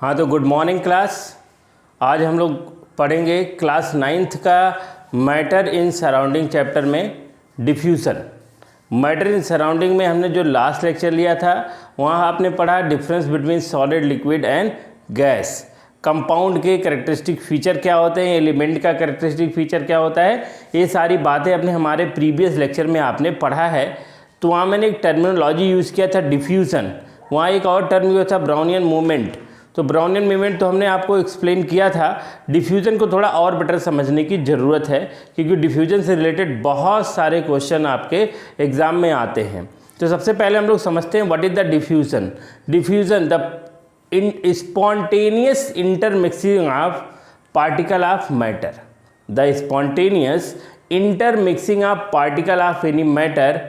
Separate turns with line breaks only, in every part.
हाँ तो good morning class. आज हम लोग पढ़ेंगे क्लास 9th का मैटर इन सराउंडिंग चैप्टर में डिफ्यूज़न। मैटर इन सराउंडिंग में हमने जो लास्ट लेक्चर लिया था वहाँ आपने पढ़ा difference between solid, liquid and gas. Compound के कैरेक्टरिस्टिक फीचर क्या होते हैं, एलिमेंट का कैरेक्टरिस्टिक फीचर क्या होता है, ये सारी बातें अपने हमारे प्रीवियस लेक्चर में आपने पढ़ा है। तो वहाँ मैंने एक टर्मिनोलॉजी यूज़ किया था डिफ्यूज़न, वहाँ एक और टर्म यूज़ था ब्राउनियन मूवमेंट। तो ब्राउनियन मूवमेंट तो हमने आपको एक्सप्लेन किया था। डिफ्यूज़न को थोड़ा और बेटर समझने की ज़रूरत है क्योंकि डिफ्यूज़न से रिलेटेड बहुत सारे क्वेश्चन आपके एग्ज़ाम में आते हैं। तो सबसे पहले हम लोग समझते हैं what is the diffusion. Diffusion the spontaneous intermixing of particle of matter. The spontaneous intermixing of particle of any matter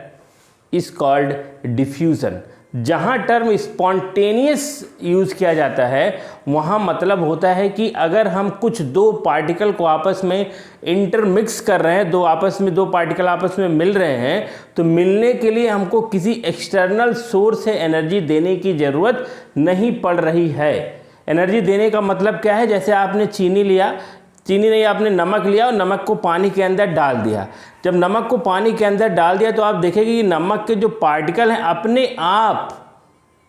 is called diffusion. जहाँ टर्म स्पॉन्टेनियस यूज़ किया जाता है वहाँ मतलब होता है कि अगर हम कुछ दो पार्टिकल को आपस में इंटरमिक्स कर रहे हैं, दो पार्टिकल आपस में मिल रहे हैं, तो मिलने के लिए हमको किसी एक्सटर्नल सोर्स से एनर्जी देने की ज़रूरत नहीं पड़ रही है। एनर्जी देने का मतलब क्या है, जैसे आपने चीनी लिया, चीनी नहीं, आपने नमक लिया और नमक को पानी के अंदर डाल दिया। जब नमक को पानी के अंदर डाल दिया तो आप देखेंगे कि नमक के जो पार्टिकल हैं अपने आप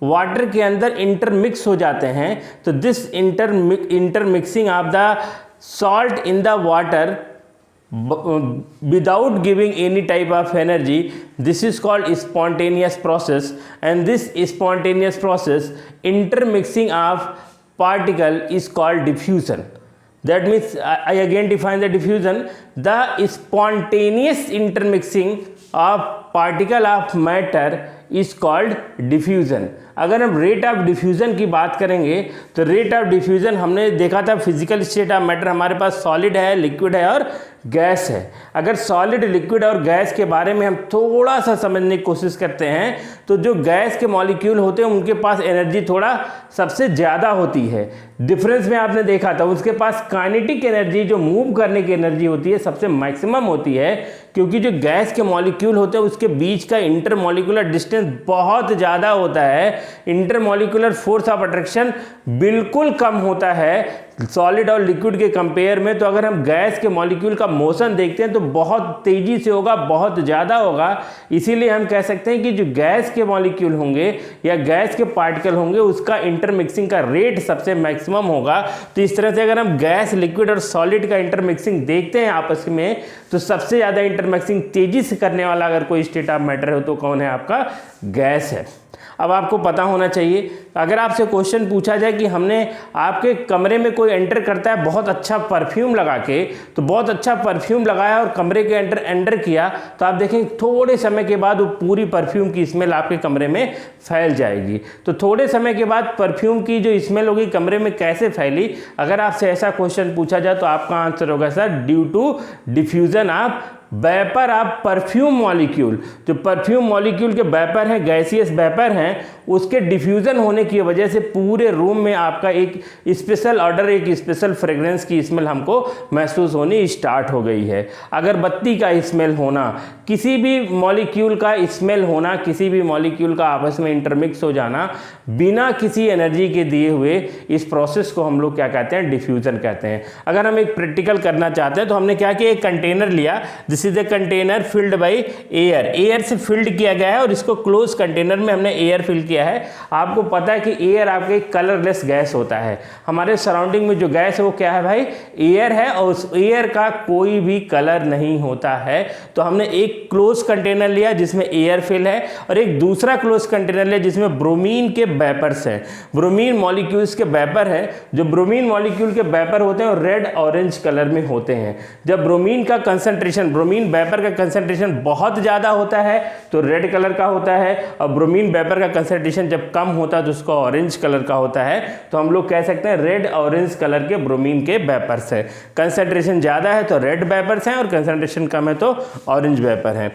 वाटर के अंदर इंटरमिक्स हो जाते हैं। तो this intermixing of the salt in the water without giving any type of energy, this is called spontaneous process. And this spontaneous process, intermixing of particle, is called diffusion. That means I again define the diffusion, the spontaneous intermixing of particle of matter is called diffusion. अगर हम rate of diffusion की बात करेंगे तो rate of diffusion हमने देखा था physical state of matter हमारे पास सॉलिड है, लिक्विड है और गैस है। अगर सॉलिड, लिक्विड और गैस के बारे में हम थोड़ा सा समझने की कोशिश करते हैं तो जो गैस के मॉलिक्यूल होते हैं उनके पास एनर्जी थोड़ा सबसे ज़्यादा होती है। डिफरेंस में आपने देखा था उसके पास काइनेटिक एनर्जी, जो मूव करने की एनर्जी होती है, सबसे मैक्सिमम होती है, क्योंकि जो गैस के मॉलिक्यूल होते हैं उसके बीच का इंटरमॉलिक्यूलर डिस्टेंस बहुत ज़्यादा होता है। इंटरमॉलिक्यूलर फोर्स ऑफ अट्रैक्शन बिल्कुल कम होता है सॉलिड और लिक्विड के कंपेयर में। तो अगर हम गैस के मॉलिक्यूल का मोशन देखते हैं तो बहुत तेज़ी से होगा, बहुत ज़्यादा होगा। इसीलिए हम कह सकते हैं कि जो गैस के मॉलिक्यूल होंगे या गैस के पार्टिकल होंगे उसका इंटरमिक्सिंग का रेट सबसे मैक्सिमम होगा। तो इस तरह से अगर हम गैस, लिक्विड और सॉलिड का इंटरमिक्सिंग देखते हैं आपस में तो सबसे ज़्यादा इंटरमिक्सिंग तेज़ी से करने वाला अगर कोई स्टेट ऑफ मैटर हो तो कौन है, आपका गैस है। अब आपको पता होना चाहिए, अगर आपसे क्वेश्चन पूछा जाए कि हमने आपके कमरे में कोई एंटर करता है बहुत अच्छा परफ्यूम लगा के, तो बहुत अच्छा परफ्यूम लगाया और कमरे के एंटर किया तो आप देखेंगे थोड़े समय के बाद वो पूरी परफ्यूम की स्मेल आपके कमरे में फैल जाएगी। तो थोड़े समय के बाद परफ्यूम की जो स्मेल होगी कमरे में कैसे फैली, अगर आपसे ऐसा क्वेश्चन पूछा जाए तो आपका आंसर होगा sir due to diffusion of vapour of perfume molecule. जो परफ्यूम मॉलिक्यूल के वेपर हैं, गैसियस वेपर हैं, उसके डिफ्यूज़न होने की वजह से पूरे रूम में आपका एक स्पेशल ऑर्डर, एक स्पेशल फ्रेग्रेंस की स्मेल हमको महसूस होनी स्टार्ट हो गई है। अगरबत्ती का स्मेल होना, किसी भी मॉलिक्यूल का स्मेल होना, किसी भी मॉलिक्यूल का आपस में इंटरमिक्स हो जाना बिना किसी एनर्जी के दिए हुए, इस प्रोसेस को हम लोग क्या कहते हैं, डिफ्यूज़न कहते हैं। अगर हम एक प्रैक्टिकल करना चाहते हैं तो हमने क्या किया, एक कंटेनर लिया, this is the container filled by air. Air से फिल्ड किया गया है और इसको क्लोज कंटेनर में हमने एयर फिल किया है। आपको पता है कि एयर आपके कलरलेस गैस होता है। हमारे सराउंडिंग में जो गैस है वो क्या है भाई, एयर है, और उस एयर का कोई भी कलर नहीं होता है। तो हमने एक क्लोज कंटेनर लिया जिसमें एयर फिल है और एक दूसरा क्लोज कंटेनर लिया जिसमें ब्रोमीन के वेपर्स हैं, ब्रोमीन मॉलिक्यूल्स के वेपर है। जो ब्रोमीन मॉलिक्यूल के वेपर होते हैं और रेड ऑरेंज कलर में होते हैं। जब ब्रोमीन का कंसंट्रेशन, ब्रोमीन वेपर का कंसंट्रेशन बहुत ज़्यादा होता है तो रेड कलर का होता है, और ब्रोमीन वेपर का कंसंट्रेशन जब कम होता है तो उसका ऑरेंज कलर का होता है। तो हम लोग कह सकते हैं रेड ऑरेंज कलर के ब्रोमीन के वेपर्स है। कंसंट्रेशन ज़्यादा है तो रेड वेपर्स हैं और कंसंट्रेशन कम है तो ऑरेंज वेपर है।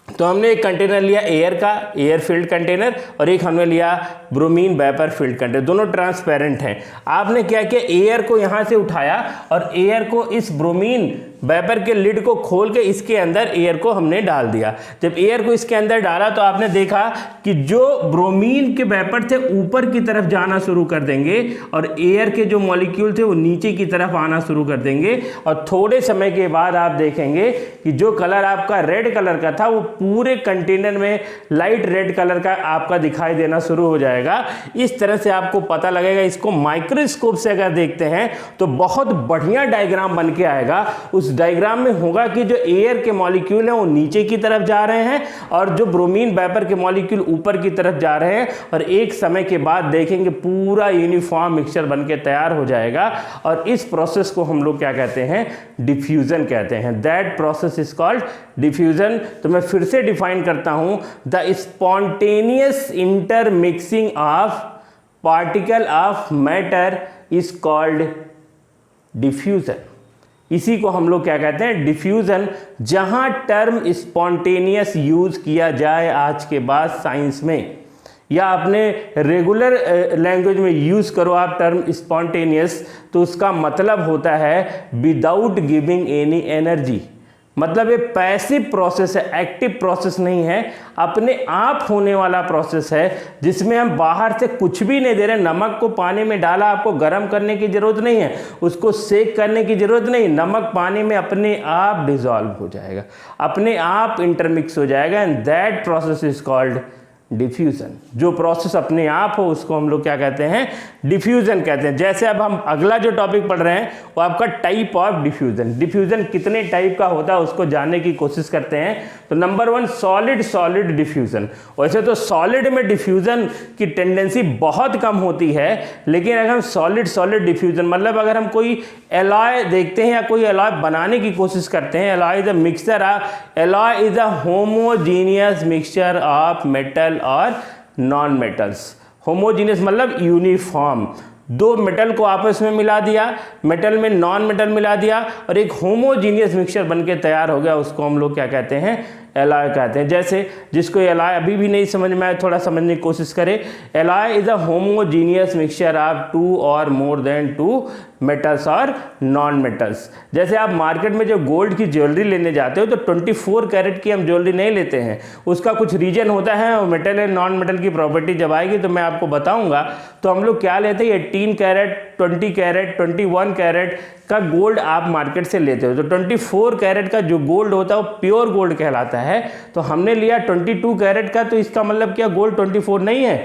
तो हमने एक कंटेनर लिया एयर का, एयर फील्ड कंटेनर, और एक हमने लिया ब्रोमीन वेपर फील्ड कंटेनर, दोनों ट्रांसपेरेंट हैं। आपने क्या किया, एयर को यहाँ से उठाया और एयर को इस ब्रोमीन वेपर के लिड को खोल के इसके अंदर एयर को हमने डाल दिया। जब एयर को इसके अंदर डाला तो आपने देखा कि जो ब्रोमीन के वेपर थे ऊपर की तरफ जाना शुरू कर देंगे और एयर के जो मॉलिक्यूल थे वो नीचे की तरफ आना शुरू कर देंगे, और थोड़े समय के बाद आप देखेंगे कि जो कलर आपका रेड कलर का था वो पूरे कंटेनर में लाइट रेड कलर का आपका दिखाई देना शुरू हो जाएगा। इस तरह से आपको पता लगेगा। इसको माइक्रोस्कोप से अगर देखते हैं तो बहुत बढ़िया डायग्राम बन के आएगा। उस डायग्राम में होगा कि जो एयर के मॉलिक्यूल हैं वो नीचे की तरफ जा रहे हैं और जो ब्रोमीन वेपर के मॉलिक्यूल ऊपर की तरफ जा रहे हैं, और एक समय के बाद देखेंगे पूरा यूनिफॉर्म मिक्सचर बन के तैयार हो जाएगा। और इस प्रोसेस को हम लोग क्या कहते हैं? डिफ्यूजन कहते हैं। That process is called diffusion. तो मैं फिर से डिफाइन करता हूं, the spontaneous intermixing of particle of matter is called diffusion. इसी को हम लोग क्या कहते हैं? डिफ्यूजन। जहां टर्म स्पॉन्टेनियस यूज किया जाए आज के बाद साइंस में, या अपने रेगुलर लैंग्वेज में यूज करो आप टर्म स्पॉन्टेनियस, तो उसका मतलब होता है विदाउट गिविंग एनी एनर्जी। मतलब ये पैसिव प्रोसेस है, एक्टिव प्रोसेस नहीं है, अपने आप होने वाला प्रोसेस है, जिसमें हम बाहर से कुछ भी नहीं दे रहे। नमक को पानी में डाला, आपको गर्म करने की जरूरत नहीं है, उसको सेक करने की जरूरत नहीं। नमक पानी में अपने आप डिसॉल्व हो जाएगा, अपने आप इंटरमिक्स हो जाएगा, and that process is called diffusion. जो प्रोसेस अपने आप हो उसको हम लोग क्या कहते हैं? डिफ्यूजन कहते हैं। जैसे अब हम अगला जो टॉपिक पढ़ रहे हैं वो आपका टाइप ऑफ डिफ्यूजन। डिफ्यूजन कितने टाइप का होता है उसको जानने की कोशिश करते हैं। तो नंबर 1 सॉलिड सॉलिड डिफ्यूजन। वैसे तो सॉलिड में डिफ्यूजन की टेंडेंसी बहुत कम होती है, लेकिन अगर हम सॉलिड सॉलिड डिफ्यूजन मतलब अगर हम कोई एलॉय देखते हैं या कोई एलॉय बनाने की कोशिश करते हैं, alloy is a mixture, alloy is a homogeneous mixture of metal और नॉन मेटल्स। होमोजीनियस मतलब यूनिफॉर्म। दो मेटल को आपस में मिला दिया, मेटल में नॉन मेटल मिला दिया और एक होमोजीनियस मिक्सचर बनके तैयार हो गया, उसको हम लोग क्या कहते हैं? एलॉय कहते हैं। जैसे जिसको एलॉय अभी भी नहीं समझ में आए, थोड़ा समझने की कोशिश करें। Alloy is a homogeneous mixture of 2 और मोर देन 2 मेटल्स और नॉन मेटल्स। जैसे आप मार्केट में जो गोल्ड की ज्वेलरी लेने जाते हो तो 24 कैरेट की हम ज्वेलरी नहीं लेते हैं, उसका कुछ रीजन होता है, और मेटल एंड नॉन मेटल की प्रॉपर्टी जब आएगी तो मैं आपको बताऊंगा। तो हम लोग क्या लेते हैं? 18 कैरेट, 20 कैरेट, 21 कैरेट का गोल्ड आप मार्केट से लेते हो। तो 24 कैरेट का जो गोल्ड होता है वो प्योर गोल्ड कहलाता है। तो हमने लिया 22 कैरेट का, तो इसका मतलब क्या गोल्ड 24 नहीं है?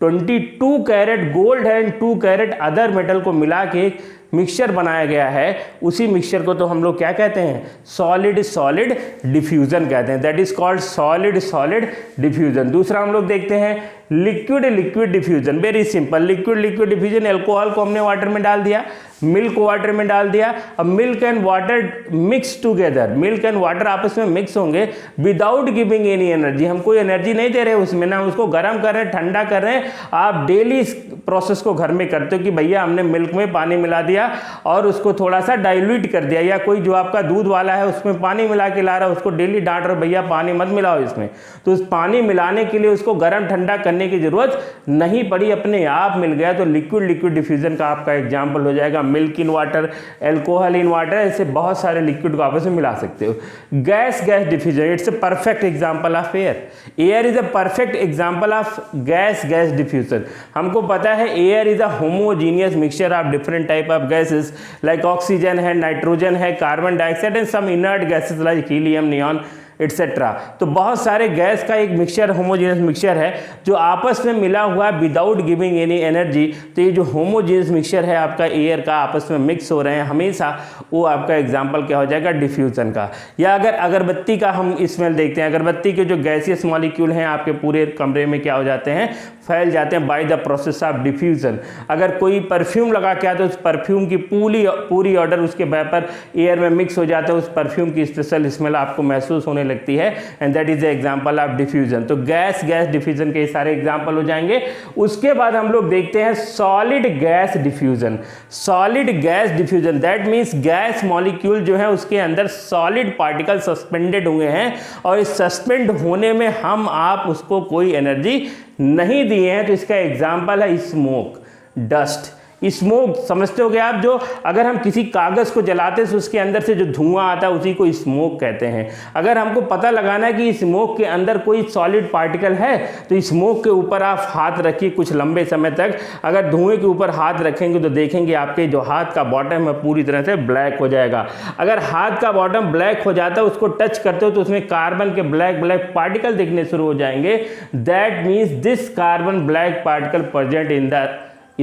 22 कैरेट गोल्ड है एंड 2 कैरेट अदर मेटल को मिला के मिक्सचर बनाया गया है। उसी मिक्सचर को तो हम लोग क्या कहते हैं? सॉलिड सॉलिड डिफ्यूजन कहते हैं। That is called solid solid diffusion. दूसरा हम लोग देखते हैं liquid liquid diffusion. Very simple. Liquid liquid diffusion, alcohol को हमने वाटर में डाल दिया, मिल्क वाटर में डाल दिया। अब milk and water mix together, milk and water आपस में मिक्स होंगे विदाउट गिविंग एनी एनर्जी। हम कोई एनर्जी नहीं दे रहे उसमें, ना उसको गर्म कर रहे हैं, ठंडा कर रहे हैं। आप डेली इस प्रोसेस को घर में करते हो कि भैया हमने मिल्क में पानी मिला दिया और उसको थोड़ा सा डाइल्यूट कर दिया, या कोई जो आपका दूध वाला है उसमें पानी मिला के ला रहा है, उसको डेली डांट रहे भैया पानी मत मिलाओ इसमें। तो उस पानी मिलाने के लिए उसको गर्म ठंडा करने की जरूरत नहीं पड़ी, अपने आप मिल गया। तो लिक्विड लिक्विड डिफ्यूजन का आपका एग्जाम्पल हो जाएगा milk in water, alcohol in water. ऐसे बहुत सारे लिक्विड को आपस में मिला सकते हो। Gas gas diffusion, it's a perfect example of air. Air is a perfect example of gas gas diffusion. हमको पता है air is a homogeneous mixture of different type of gases like oxygen है, नाइट्रोजन है, carbon dioxide and some inert gases like helium, neon etcetera. तो बहुत सारे gas का एक मिक्सचर, होमोजीनियस मिक्सचर है जो आपस में मिला हुआ है विदाउट गिविंग एनी एनर्जी। तो ये जो होमोजीनियस मिक्सचर है आपका एयर का, आपस में मिक्स हो रहे हैं हमेशा, वो आपका एग्जाम्पल क्या हो जाएगा? डिफ्यूजन का। या अगर अगरबत्ती का हम स्मेल देखते हैं, अगरबत्ती के जो गैसियस मॉलिक्यूल हैं आपके पूरे कमरे में क्या हो जाते हैं? फैल जाते हैं by the process of diffusion. अगर कोई परफ्यूम लगा के आता है, उस परफ्यूम की पूरी ऑर्डर उसके वेपर एयर में मिक्स हो जाता है, उस परफ्यूम की स्पेशल स्मेल आपको महसूस होने लगती है, and that is the example of diffusion. तो गैस गैस डिफ्यूजन के सारे एग्जांपल हो जाएंगे। उसके बाद हम लोग देखते हैं solid gas diffusion. Solid gas diffusion that means gas molecule जो है उसके अंदर सॉलिड पार्टिकल सस्पेंडेड हुए हैं, और इस सस्पेंड होने में हम आप उसको कोई एनर्जी नहीं दिए हैं। तो इसका एग्जाम्पल है स्मोक, डस्ट। स्मोक समझते हो आप, जो अगर हम किसी कागज़ को जलाते हैं तो उसके अंदर से जो धुआं आता है उसी को स्मोक कहते हैं। अगर हमको पता लगाना है कि स्मोक के अंदर कोई सॉलिड पार्टिकल है तो स्मोक के ऊपर आप हाथ रखिए कुछ लंबे समय तक। अगर धुएं के ऊपर हाथ रखेंगे तो देखेंगे आपके जो हाथ का बॉटम है पूरी तरह से ब्लैक हो जाएगा। अगर हाथ का बॉटम ब्लैक हो जाता है, उसको टच करते हो तो उसमें कार्बन के ब्लैक ब्लैक पार्टिकल दिखने शुरू हो जाएंगे। That means this carbon black particle present in the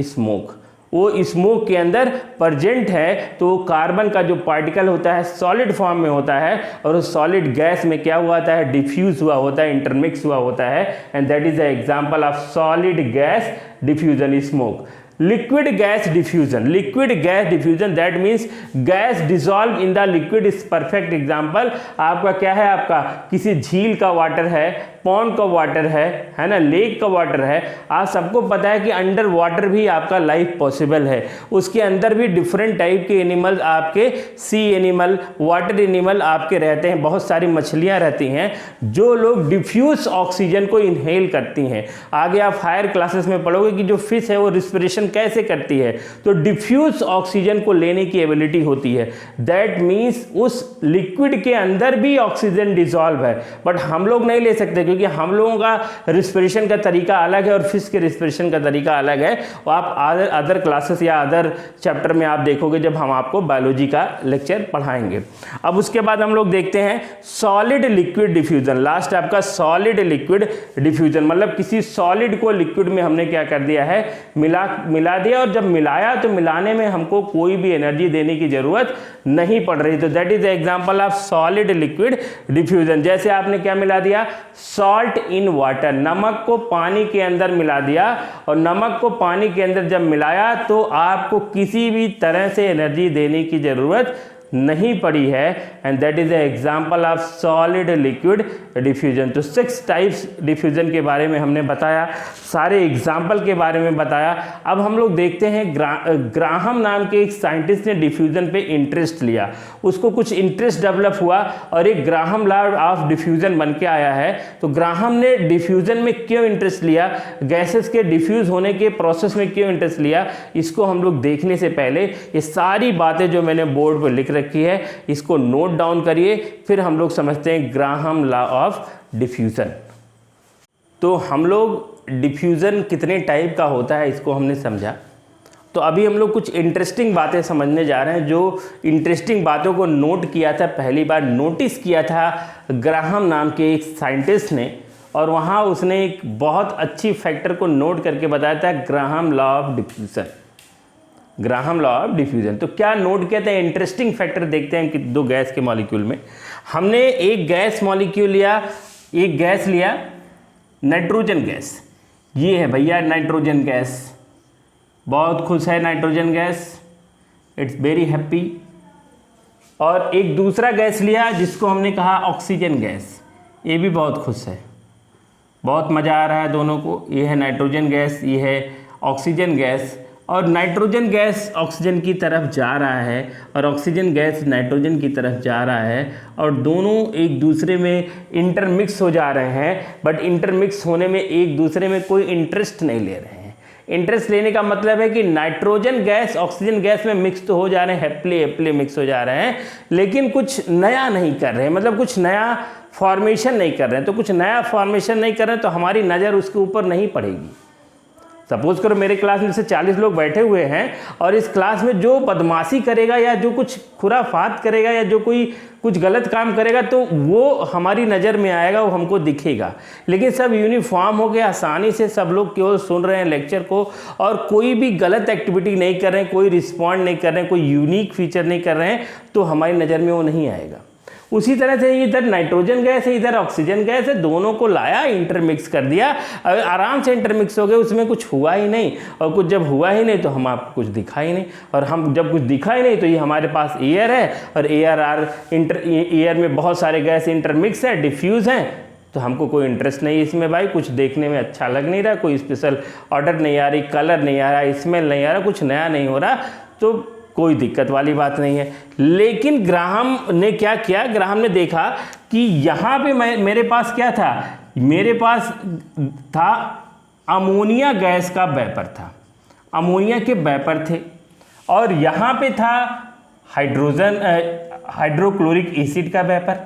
smoke. वो स्मोक के अंदर प्रेजेंट है तो कार्बन का जो पार्टिकल होता है सॉलिड फॉर्म में होता है और उस सॉलिड गैस में क्या हुआ होता है, डिफ्यूज हुआ होता है, इंटरमिक्स हुआ होता है। And that is the example of solid gas diffusion smoke. Liquid gas diffusion, liquid gas diffusion that means gas dissolve in the liquid is perfect example. आपका क्या है, आपका किसी झील का वाटर है, पॉन्ड का वाटर है ना, लेक का वाटर है। आप सबको पता है कि अंडर वाटर भी आपका लाइफ पॉसिबल है। उसके अंदर भी डिफरेंट टाइप के एनिमल, आपके सी एनिमल, वाटर एनिमल आपके रहते हैं। बहुत सारी मछलियां रहती हैं जो लोग डिफ्यूज ऑक्सीजन को इनहेल करती हैं। आगे आप हायर क्लासेस में पढ़ोगे कि जो फिश है वो रिस्पिरेशन कैसे करती है, तो डिफ्यूज ऑक्सीजन को लेने की एबिलिटी होती है। दैट मीन्स उस लिक्विड के अंदर भी ऑक्सीजन डिसॉल्व है, बट हम लोग नहीं ले सकते क्योंकि हम लोगों का रिस्पिरेशन का तरीका अलग है और फिश के रिस्पिरेशन का तरीका अलग है। और आप अदर क्लासेस या अदर चैप्टर में आप देखोगे जब हम आपको बायोलॉजी का लेक्चर पढ़ाएंगे। अब उसके बाद हम लोग देखते हैं सॉलिड लिक्विड डिफ्यूजन। लास्ट आपका सॉलिड लिक्विड डिफ्यूजन, मतलब किसी सॉलिड को लिक्विड में हमने क्या कर दिया है, मिला दिया, और जब मिलाया तो मिलाने में हमको कोई भी एनर्जी देने की जरूरत नहीं पड़ रही। तो that is the example of solid liquid diffusion. जैसे आपने क्या मिला दिया, सॉल्ट इन वाटर, नमक को पानी के अंदर मिला दिया, और नमक को पानी के अंदर जब मिलाया तो आपको किसी भी तरह से एनर्जी देने की जरूरत नहीं पड़ी है। And that is the example of solid liquid diffusion. तो 6 टाइप्स डिफ्यूजन के बारे में हमने बताया, सारे एग्जाम्पल के बारे में बताया। अब हम लोग देखते हैं ग्राहम नाम के एक साइंटिस्ट ने डिफ्यूजन पे इंटरेस्ट लिया, उसको कुछ इंटरेस्ट डेवलप हुआ और एक ग्राहम लॉ ऑफ डिफ्यूजन बन के आया है। तो ग्राहम ने डिफ्यूजन में क्यों इंटरेस्ट लिया, गैसेस के डिफ्यूज होने के प्रोसेस में क्यों इंटरेस्ट लिया, इसको हम लोग देखने से पहले ये सारी बातें जो मैंने बोर्ड पर लिख रखी है इसको नोट डाउन करिए, फिर हम लोग समझते हैं ग्राहम लॉ ऑफ डिफ्यूजन। तो हम लोग डिफ्यूजन कितने टाइप का होता है इसको हमने समझा। तो अभी हम लोग कुछ इंटरेस्टिंग बातें समझने जा रहे हैं। जो इंटरेस्टिंग बातों को नोट किया था, पहली बार नोटिस किया था ग्राहम नाम के एक साइंटिस्ट ने, और वहाँ उसने एक बहुत अच्छी फैक्टर को नोट करके बताया था, Graham law of diffusion. Graham law of diffusion. तो क्या नोट किया था, इंटरेस्टिंग फैक्टर देखते हैं कि 2 गैस के मॉलिक्यूल में हमने एक गैस मॉलिक्यूल लिया, एक गैस लिया नाइट्रोजन गैस। ये है भैया नाइट्रोजन गैस, बहुत खुश है nitrogen gas, it's very happy. और एक दूसरा गैस लिया जिसको हमने कहा ऑक्सीजन गैस, ये भी बहुत खुश है, बहुत मज़ा आ रहा है दोनों को। ये है नाइट्रोजन गैस, ये है ऑक्सीजन गैस। और नाइट्रोजन गैस ऑक्सीजन की तरफ जा रहा है और ऑक्सीजन गैस नाइट्रोजन की तरफ जा रहा है, और दोनों एक दूसरे में इंटरमिक्स हो जा रहे हैं, बट इंटरमिक्स होने में एक दूसरे में कोई इंटरेस्ट नहीं ले रहे हैं। इंटरेस्ट लेने का मतलब है कि नाइट्रोजन गैस ऑक्सीजन गैस में मिक्स तो हो जा रहे हैं, हैप्पीली मिक्स हो जा रहे हैं, लेकिन कुछ नया नहीं कर रहे हैं, मतलब कुछ नया फॉर्मेशन नहीं कर रहे हैं। तो कुछ नया फॉर्मेशन नहीं कर रहे हैं तो हमारी नज़र उसके ऊपर नहीं पड़ेगी। सपोज करो मेरे क्लास में जैसे 40 लोग बैठे हुए हैं और इस क्लास में जो बदमाशी करेगा या जो कुछ खुराफात करेगा या जो कोई कुछ गलत काम करेगा तो वो हमारी नज़र में आएगा, वो हमको दिखेगा। लेकिन सब यूनिफॉर्म हो के आसानी से सब लोग केवल सुन रहे हैं लेक्चर को और कोई भी गलत एक्टिविटी नहीं कर रहे हैं, कोई रिस्पॉन्ड नहीं कर रहे हैं, कोई यूनिक फीचर नहीं कर रहे हैं, तो हमारी नज़र में वो नहीं आएगा। उसी तरह से इधर नाइट्रोजन गैस है, इधर ऑक्सीजन गैस है, दोनों को लाया इंटरमिक्स कर दिया, आराम से इंटरमिक्स हो गए, उसमें कुछ हुआ ही नहीं। और कुछ जब हुआ ही नहीं तो हम आपको कुछ दिखा ही नहीं, और हम जब कुछ दिखा ही नहीं तो ये हमारे पास एयर है, और एयर में बहुत सारे गैस इंटरमिक्स है, डिफ्यूज़ हैं, तो हमको कोई इंटरेस्ट नहीं इसमें भाई, कुछ देखने में अच्छा लग नहीं रहा, कोई स्पेशल ऑर्डर नहीं आ रही, कलर नहीं आ रहा, स्मेल नहीं आ रहा, कुछ नया नहीं हो रहा, तो कोई दिक्कत वाली बात नहीं है। लेकिन ग्राहम ने क्या किया, ग्राहम ने देखा कि यहाँ पे मेरे पास क्या था, मेरे पास था अमोनिया गैस का वेपर था। अमोनिया के वेपर थे और यहाँ पे था हाइड्रोक्लोरिक एसिड का वेपर,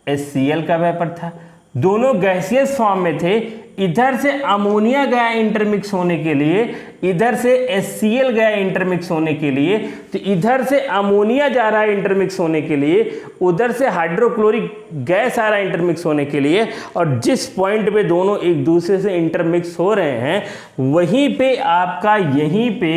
HCl का वेपर था, दोनों गैसियस फॉर्म में थे। इधर से अमोनिया गया इंटरमिक्स होने के लिए, इधर से HCl गया इंटरमिक्स होने के लिए, तो इधर से अमोनिया जा रहा है इंटरमिक्स होने के लिए, उधर से हाइड्रोक्लोरिक गैस आ रहा है इंटरमिक्स होने के लिए, और जिस पॉइंट पे दोनों एक दूसरे से इंटरमिक्स हो रहे हैं वहीं पे आपका यहीं पे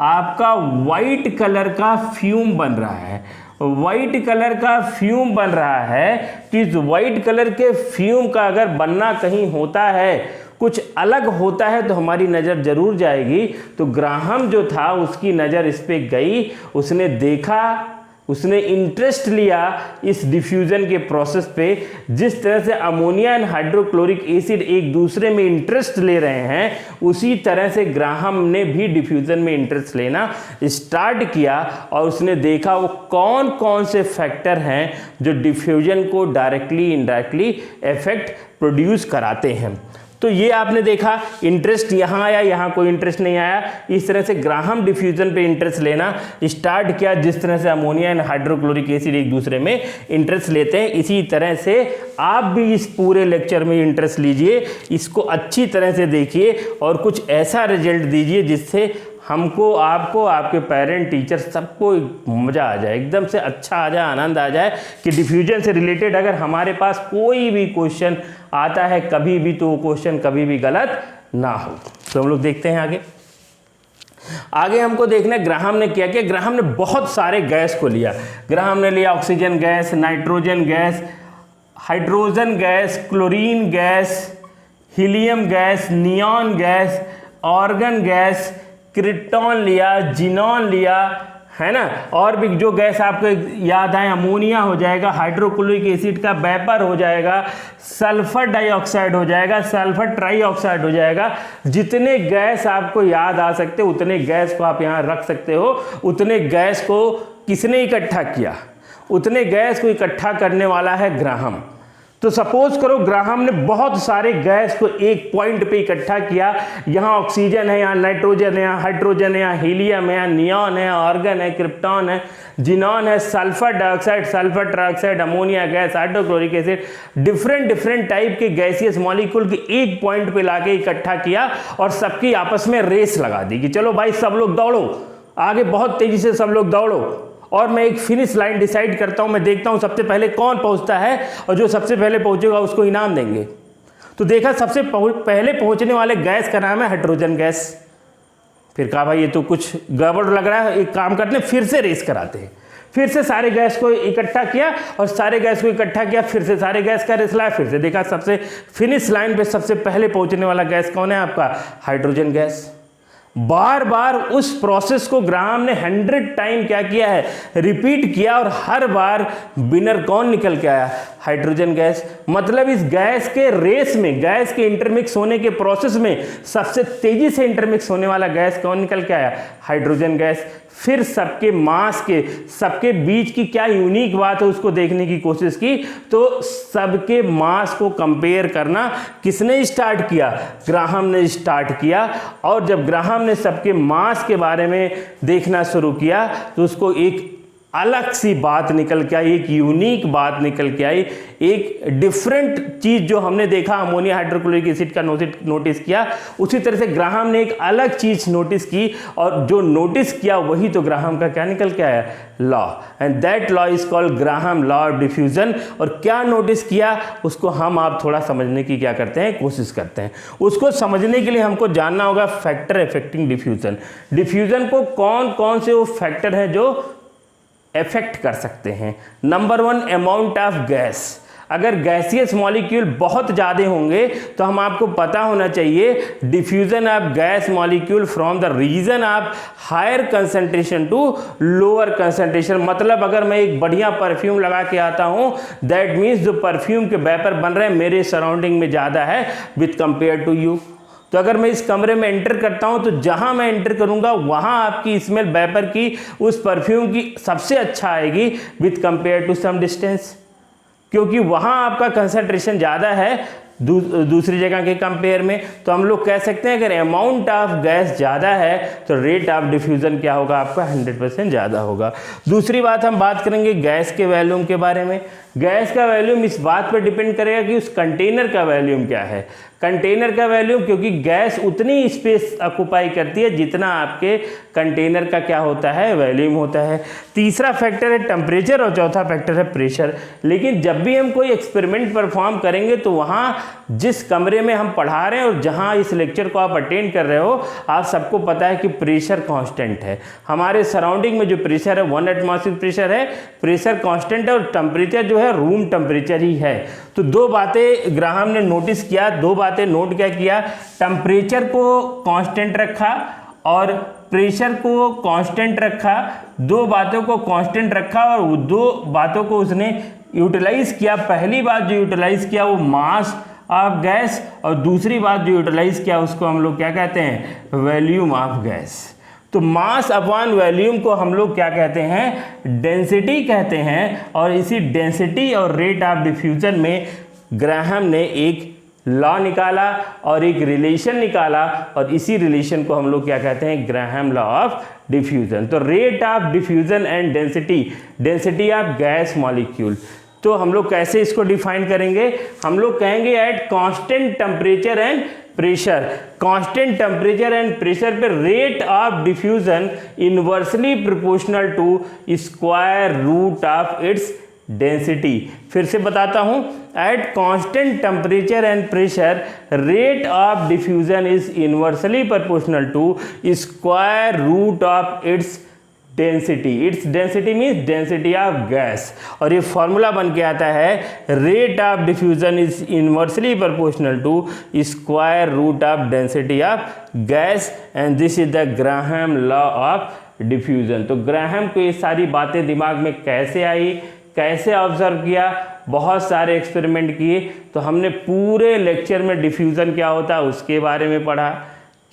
आपका वाइट कलर का फ्यूम बन रहा है। वाइट कलर का फ्यूम बन रहा है। तो इस वाइट कलर के फ्यूम का अगर बनना कहीं होता है, कुछ अलग होता है, तो हमारी नज़र जरूर जाएगी। तो ग्राहम जो था उसकी नज़र इस पे गई, उसने देखा, उसने इंटरेस्ट लिया इस डिफ्यूज़न के प्रोसेस पे। जिस तरह से अमोनिया एंड हाइड्रोक्लोरिक एसिड एक दूसरे में इंटरेस्ट ले रहे हैं, उसी तरह से ग्राहम ने भी डिफ्यूज़न में इंटरेस्ट लेना स्टार्ट किया और उसने देखा वो कौन कौन से फैक्टर हैं जो डिफ्यूज़न को डायरेक्टली इनडायरेक्टली इफेक्ट प्रोड्यूस कराते हैं। तो ये आपने देखा, इंटरेस्ट यहाँ आया, यहाँ कोई इंटरेस्ट नहीं आया। इस तरह से ग्राहम डिफ्यूजन पे इंटरेस्ट लेना स्टार्ट किया, जिस तरह से अमोनिया एंड हाइड्रोक्लोरिक एसिड एक दूसरे में इंटरेस्ट लेते हैं। इसी तरह से आप भी इस पूरे लेक्चर में इंटरेस्ट लीजिए, इसको अच्छी तरह से देखिए और कुछ ऐसा रिजल्ट दीजिए जिससे हमको, आपको, आपके पेरेंट, टीचर सबको मज़ा आ जाए, एकदम से अच्छा आ जाए, आनंद आ जाए कि डिफ्यूजन से रिलेटेड अगर हमारे पास कोई भी क्वेश्चन आता है कभी भी, तो वो क्वेश्चन कभी भी गलत ना हो। तो हम लोग देखते हैं आगे हमको देखना है ग्राहम ने क्या किया। ग्राहम ने बहुत सारे गैस को लिया। ग्राहम ने लिया oxygen gas, nitrogen gas, hydrogen gas, chlorine gas, helium gas, neon gas, argon gas, krypton लिया, जिनॉन लिया, है ना। और भी जो गैस आपको याद आए, अमोनिया हो जाएगा, हाइड्रोक्लोरिक एसिड का वेपर हो जाएगा, सल्फर डाइऑक्साइड हो जाएगा, सल्फर ट्राइऑक्साइड हो जाएगा। जितने गैस आपको याद आ सकते उतने गैस को आप यहाँ रख सकते हो। उतने गैस को किसने इकट्ठा किया? उतने गैस को इकट्ठा करने वाला है ग्राहम। तो सपोज करो ग्राहम ने बहुत सारे गैस को एक पॉइंट पे इकट्ठा किया। यहाँ ऑक्सीजन है, यहाँ नाइट्रोजन है, यहाँ हाइड्रोजन है, यहाँ हीलियम है, यहाँ नियॉन है, आर्गन है, क्रिप्टॉन है, जिनॉन है, sulphur dioxide, sulphur trioxide, ammonia gas, hydrochloric acid, different type के गैसियस मॉलिक्यूल के एक पॉइंट पे लाके इकट्ठा किया और सबकी आपस में रेस लगा दी कि चलो भाई सब लोग दौड़ो आगे, बहुत तेजी से सब लोग दौड़ो, और मैं एक फिनिश लाइन डिसाइड करता हूं, मैं देखता हूं सबसे पहले कौन पहुंचता है और जो सबसे पहले पहुंचेगा उसको इनाम देंगे। तो देखा सबसे पहले पहुंचने वाले गैस का नाम है हाइड्रोजन गैस। फिर कहा भाई ये तो कुछ गड़बड़ लग रहा है, एक काम करते हैं फिर से रेस कराते हैं। फिर से सारे गैस को इकट्ठा किया और सारे गैस को इकट्ठा किया, फिर से सारे गैस का रेस लाया, फिर से देखा सबसे फिनिश लाइन पे सबसे पहले पहुंचने वाला गैस कौन है? आपका हाइड्रोजन गैस। बार बार उस प्रोसेस को ग्राहम ने 100 टाइम क्या किया है? रिपीट किया, और हर बार विनर कौन निकल के आया? Hydrogen gas. मतलब इस गैस के रेस में, गैस के इंटरमिक्स होने के प्रोसेस में सबसे तेजी से इंटरमिक्स होने वाला गैस कौन निकल के आया? Hydrogen gas. फिर सबके मास के, सबके बीच की क्या यूनिक बात है उसको देखने की कोशिश की। तो सबके मास को कंपेयर करना किसने स्टार्ट किया? ग्राहम ने स्टार्ट किया। और जब ग्राहम ने सबके मास के बारे में देखना शुरू किया तो उसको एक अलग सी बात निकल के आई, एक यूनिक बात निकल के आई, एक डिफरेंट चीज़ जो हमने देखा अमोनिया हाइड्रोक्लोरिक एसिड का नोटिस किया, उसी तरह से ग्राहम ने एक अलग चीज़ नोटिस की, और जो नोटिस किया वही तो ग्राहम का क्या निकल के आया? Law. And that law is called Graham law of diffusion. और क्या नोटिस किया उसको हम आप थोड़ा समझने की क्या करते हैं? कोशिश करते हैं। उसको समझने के लिए हमको जानना होगा फैक्टर अफेक्टिंग डिफ्यूजन। डिफ्यूजन को कौन कौन से वो फैक्टर हैं जो इफेक्ट कर सकते हैं? Number 1, amount of gas. अगर गैसियस मॉलिक्यूल बहुत ज़्यादा होंगे तो हम आपको पता होना चाहिए diffusion of gas molecule from the region of higher concentration to lower concentration. मतलब अगर मैं एक बढ़िया परफ्यूम लगा के आता हूँ, दैट मीन्स जो परफ्यूम के वेपर बन रहे हैं मेरे सराउंडिंग में ज़्यादा है विथ कंपेयर टू यू। तो अगर मैं इस कमरे में एंटर करता हूं तो जहां मैं एंटर करूंगा वहां आपकी स्मेल वेपर की उस परफ्यूम की सबसे अच्छा आएगी with compare to some distance, क्योंकि वहां आपका कंसंट्रेशन ज़्यादा है दूसरी जगह के कंपेयर में, तो हम लोग कह सकते हैं अगर अमाउंट ऑफ गैस ज़्यादा है तो रेट ऑफ डिफ्यूज़न क्या होगा आपका 100% ज़्यादा होगा। दूसरी बात हम बात करेंगे गैस के वॉल्यूम के बारे में। गैस का वॉल्यूम इस बात पर डिपेंड करेगा कि उस कंटेनर का वॉल्यूम क्या है। कंटेनर का वॉल्यूम, क्योंकि गैस उतनी स्पेस ऑक्युपाई करती है जितना आपके कंटेनर का क्या होता है वॉल्यूम होता है। तीसरा फैक्टर है टेम्परेचर और चौथा फैक्टर है प्रेशर। लेकिन जब भी हम कोई एक्सपेरिमेंट परफॉर्म करेंगे तो वहाँ जिस कमरे में हम पढ़ा रहे हैं और जहाँ इस लेक्चर को आप अटेंड कर रहे हो, आप सबको पता है कि प्रेशर कांस्टेंट है। हमारे सराउंडिंग में जो प्रेशर है 1 एटमॉस्फेरिक प्रेशर है, प्रेशर कांस्टेंट है और टेम्परेचर जो है रूम टेम्परेचर ही है। तो दो बातें ग्राहम ने नोटिस किया, दो बातें नोट क्या किया, टेम्परेचर को कांस्टेंट रखा और प्रेशर को कांस्टेंट रखा। दो बातों को कांस्टेंट रखा और दो बातों को उसने यूटिलाइज किया। पहली बात जो यूटिलाइज किया वो मास ऑफ गैस, और दूसरी बात जो यूटिलाइज किया उसको हम लोग क्या कहते हैं, वॉल्यूम ऑफ गैस। तो मास अपॉन वॉल्यूम को हम लोग क्या कहते हैं, डेंसिटी कहते हैं। और इसी डेंसिटी और रेट ऑफ डिफ्यूजन में ग्राहम ने एक लॉ निकाला और एक रिलेशन निकाला, और इसी रिलेशन को हम लोग क्या कहते हैं, ग्राहम लॉ ऑफ डिफ्यूजन। तो rate of diffusion and density, density of gas molecule, तो हम लोग कैसे इसको डिफाइन करेंगे, हम लोग कहेंगे at constant temperature and pressure. Constant temperature and pressure पे rate of diffusion inversely proportional to square root of its density. फिर से बताता हूं, at constant temperature and pressure rate of diffusion is inversely proportional to square root of its density. Its density means density of gas, और ये formula बन के आता है rate of diffusion is inversely proportional to square root of density of gas, and this is the Graham law of diffusion. तो Graham को ये सारी बातें दिमाग में कैसे आई, कैसे ऑब्जर्व किया, बहुत सारे एक्सपेरिमेंट किए। तो हमने पूरे लेक्चर में डिफ्यूज़न क्या होता है उसके बारे में पढ़ा,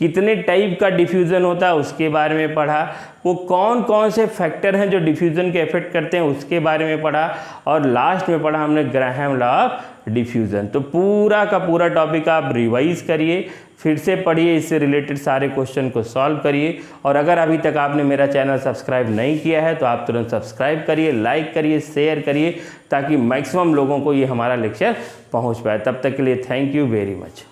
कितने टाइप का डिफ्यूज़न होता है उसके बारे में पढ़ा, वो कौन कौन से फैक्टर हैं जो डिफ्यूज़न के इफेक्ट करते हैं उसके बारे में पढ़ा, और लास्ट में पढ़ा हमने ग्राहम लॉ ऑफ डिफ्यूज़न। तो पूरा का पूरा टॉपिक आप रिवाइज करिए, फिर से पढ़िए, इससे रिलेटेड सारे क्वेश्चन को सॉल्व करिए। और अगर अभी तक आपने मेरा चैनल सब्सक्राइब नहीं किया है तो आप तुरंत सब्सक्राइब करिए, लाइक करिए, शेयर करिए, ताकि मैक्सिमम लोगों को ये हमारा लेक्चर पहुंच पाए। तब तक के लिए थैंक यू वेरी मच।